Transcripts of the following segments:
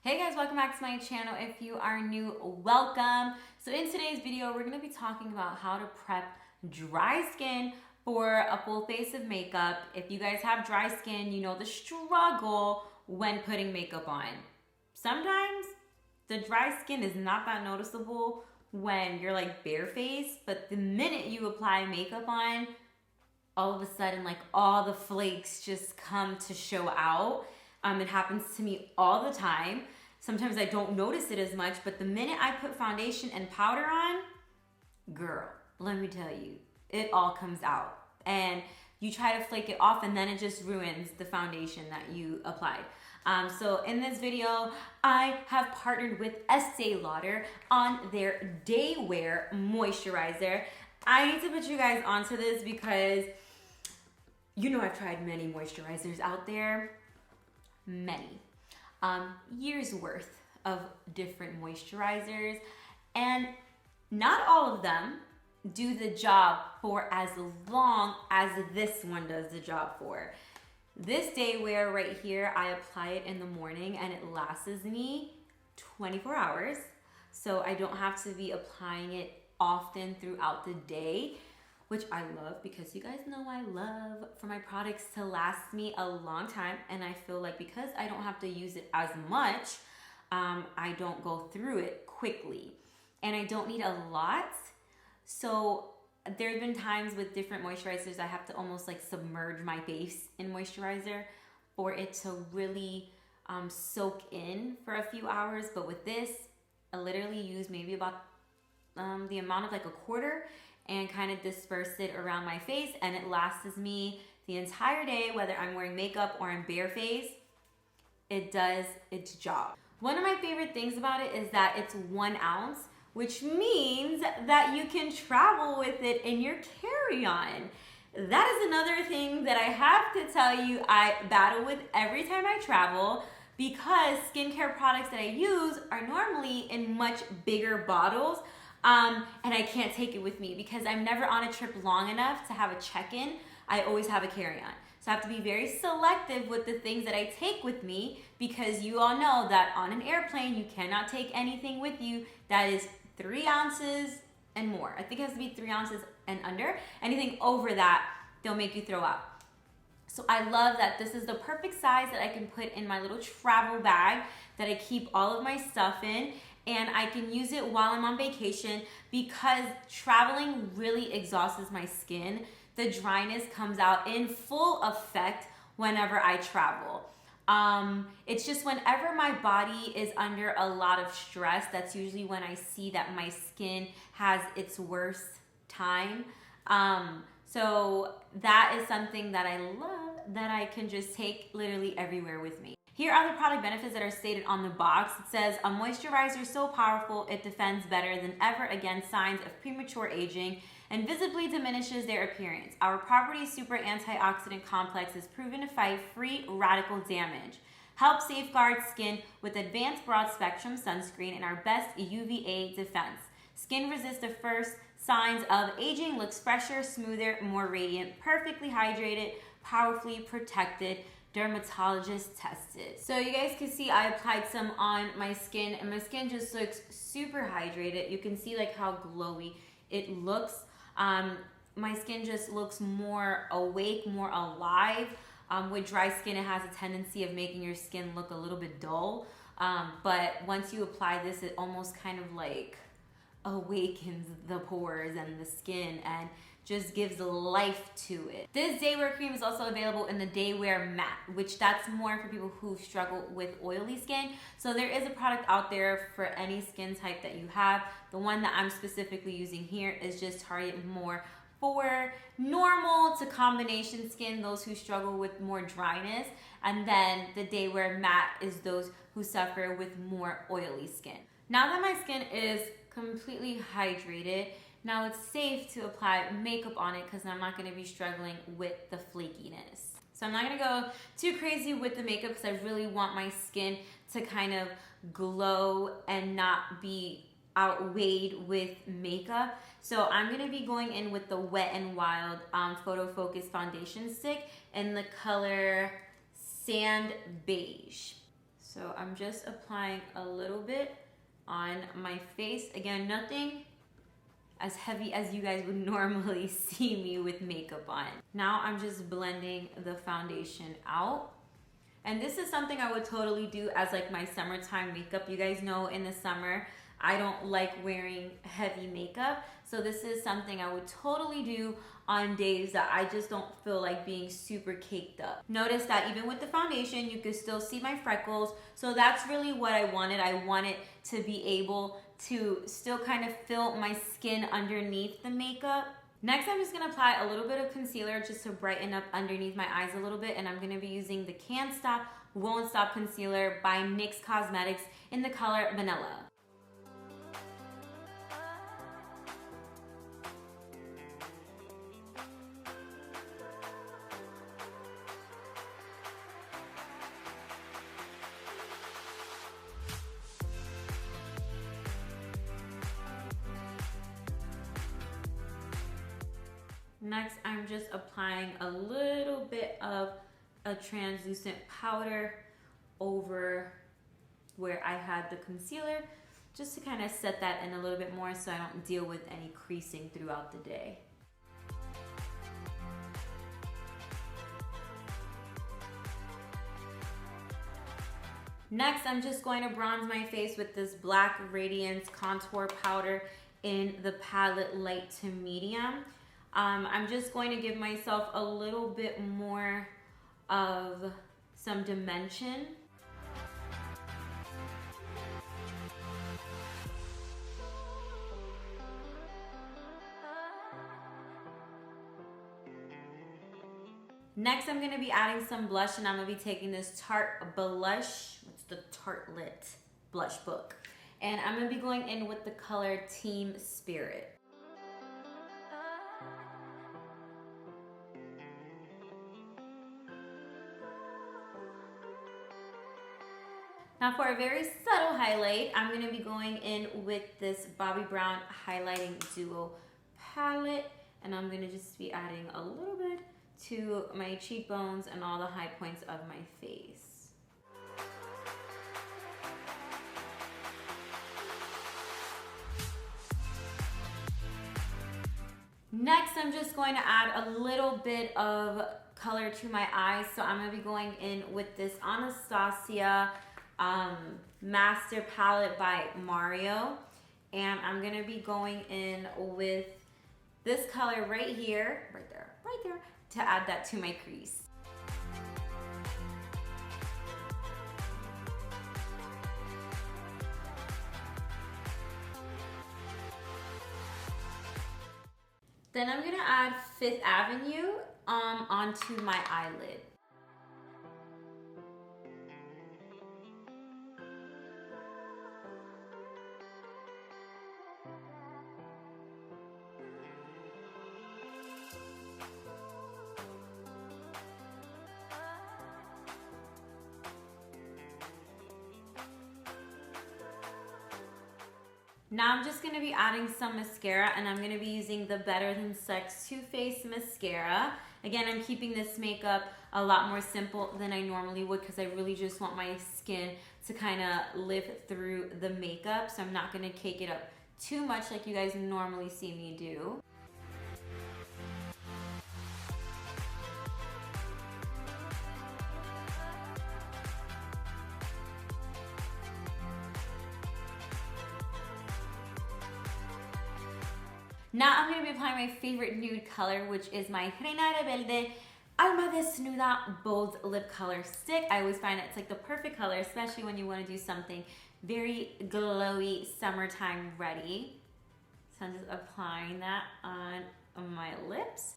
Hey guys, welcome back to my channel. If you are new, welcome. So in today's video, we're gonna be talking about how to prep dry skin for a full face of makeup. If you guys have dry skin, you know the struggle when putting makeup on. Sometimes the dry skin is not that noticeable when you're like barefaced, but the minute you apply makeup on, all of a sudden like all the flakes just come to show out. It happens to me all the time. Sometimes I don't notice it as much, but the minute I put foundation and powder on, girl, let me tell you, it all comes out. And you try to flake it off and then it just ruins the foundation that you applied. So in this video, I have partnered with Estee Lauder on their Day Wear Moisturizer. I need to put you guys onto this because you know I've tried many moisturizers out there. Many years worth of different moisturizers, and not all of them do the job for as long as this one does the job for. This Day Wear right here, I apply it in the morning and it lasts me 24 hours, so I don't have to be applying it often throughout the day, which I love because you guys know I love for my products to last me a long time, and I feel like because I don't have to use it as much, I don't go through it quickly, and I don't need a lot. So there have been times with different moisturizers I have to almost like submerge my face in moisturizer for it to really soak in for a few hours, but with this, I literally use maybe about the amount of like a quarter and kind of disperse it around my face, and it lasts me the entire day, whether I'm wearing makeup or I'm barefaced. It does its job. One of my favorite things about it is that it's 1 ounce, which means that you can travel with it in your carry-on. That is another thing that I have to tell you I battle with every time I travel, because skincare products that I use are normally in much bigger bottles. And I can't take it with me because I'm never on a trip long enough to have a check-in. I always have a carry-on. So I have to be very selective with the things that I take with me, because you all know that on an airplane, you cannot take anything with you that is 3 ounces and more. I think it has to be 3 ounces and under. Anything over that, they'll make you throw up. So I love that this is the perfect size that I can put in my little travel bag that I keep all of my stuff in. And I can use it while I'm on vacation because traveling really exhausts my skin. The dryness comes out in full effect whenever I travel. It's just whenever my body is under a lot of stress, that's usually when I see that my skin has its worst time. So that is something that I love, that I can just take literally everywhere with me. Here are the product benefits that are stated on the box. It says, a moisturizer so powerful it defends better than ever against signs of premature aging and visibly diminishes their appearance. Our Properties Super Antioxidant Complex is proven to fight free radical damage, help safeguard skin with advanced broad spectrum sunscreen and our best UVA defense. Skin resists the first signs of aging, looks fresher, smoother, more radiant, perfectly hydrated, powerfully protected, dermatologist tested. So you guys can see I applied some on my skin and my skin just looks super hydrated. You can see like how glowy it looks. My skin just looks more awake, more alive. With dry skin, it has a tendency of making your skin look a little bit dull. But once you apply this, it almost kind of like awakens the pores and the skin and just gives life to it. This Day Wear cream is also available in the Day Wear Matte, which that's more for people who struggle with oily skin. So there is a product out there for any skin type that you have. The one that I'm specifically using here is just targeted more for normal to combination skin, those who struggle with more dryness. And then the Day Wear Matte is those who suffer with more oily skin. Now that my skin is completely hydrated, now it's safe to apply makeup on it because I'm not going to be struggling with the flakiness. So I'm not going to go too crazy with the makeup because I really want my skin to kind of glow and not be outweighed with makeup. So I'm going to be going in with the Wet n Wild Photofocus Foundation Stick in the color Sand Beige. So I'm just applying a little bit on my face. Again, nothing as heavy as you guys would normally see me with makeup on. Now I'm just blending the foundation out. And this is something I would totally do as like my summertime makeup. You guys know in the summer, I don't like wearing heavy makeup. So this is something I would totally do on days that I just don't feel like being super caked up. Notice that even with the foundation, you can still see my freckles. So that's really what I wanted. I wanted to be able to still kind of fill my skin underneath the makeup. Next, I'm just gonna apply a little bit of concealer just to brighten up underneath my eyes a little bit, and I'm gonna be using the Can't Stop, Won't Stop Concealer by NYX Cosmetics in the color Vanilla. Next, I'm just applying a little bit of a translucent powder over where I had the concealer, just to kind of set that in a little bit more so I don't deal with any creasing throughout the day. Next, I'm just going to bronze my face with this black Radiance contour powder in the palette light to medium. I'm just going to give myself a little bit more of some dimension. Next, I'm going to be adding some blush, and I'm going to be taking this Tarte blush. What's the Tartelette blush book? And I'm going to be going in with the color Team Spirit. Now for a very subtle highlight, I'm going to be going in with this Bobbi Brown Highlighting Duo palette, and I'm going to just be adding a little bit to my cheekbones and all the high points of my face. Next, I'm just going to add a little bit of color to my eyes, so I'm going to be going in with this Anastasia Master Palette by Mario, and I'm going to be going in with this color right here, right there, to add that to my crease. Then I'm going to add Fifth Avenue onto my eyelid. Now I'm just going to be adding some mascara, and I'm going to be using the Better Than Sex Too Faced Mascara. Again, I'm keeping this makeup a lot more simple than I normally would because I really just want my skin to kind of live through the makeup. So I'm not going to cake it up too much like you guys normally see me do. Now I'm going to be applying my favorite nude color, which is my Reina Rebelde Alma Desnuda Bold Lip Color Stick. I always find it's like the perfect color, especially when you want to do something very glowy, summertime ready. So I'm just applying that on my lips.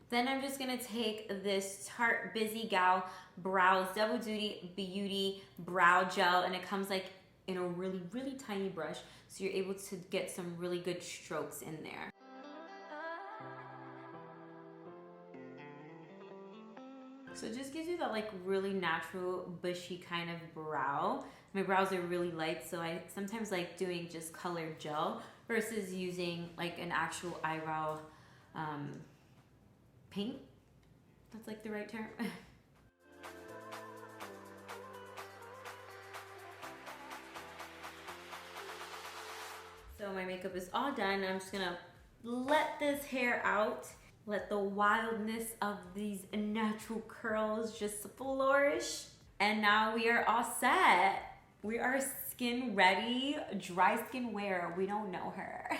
Then I'm just gonna take this Tarte Busy Gal Brows Double Duty Beauty Brow Gel, and it comes like in a really, really tiny brush, so you're able to get some really good strokes in there. So it just gives you that like really natural, bushy kind of brow. My brows are really light, so I sometimes like doing just colored gel versus using like an actual eyebrow paint. That's like the right term. So my makeup is all done. I'm just gonna let this hair out. Let the wildness of these natural curls just flourish. And now we are all set. We are skin ready, dry skin wear. We don't know her.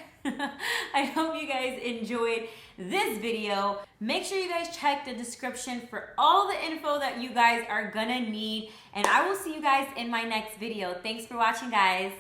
I hope you guys enjoyed this video. Make sure you guys check the description for all the info that you guys are gonna need. And I will see you guys in my next video. Thanks for watching, guys.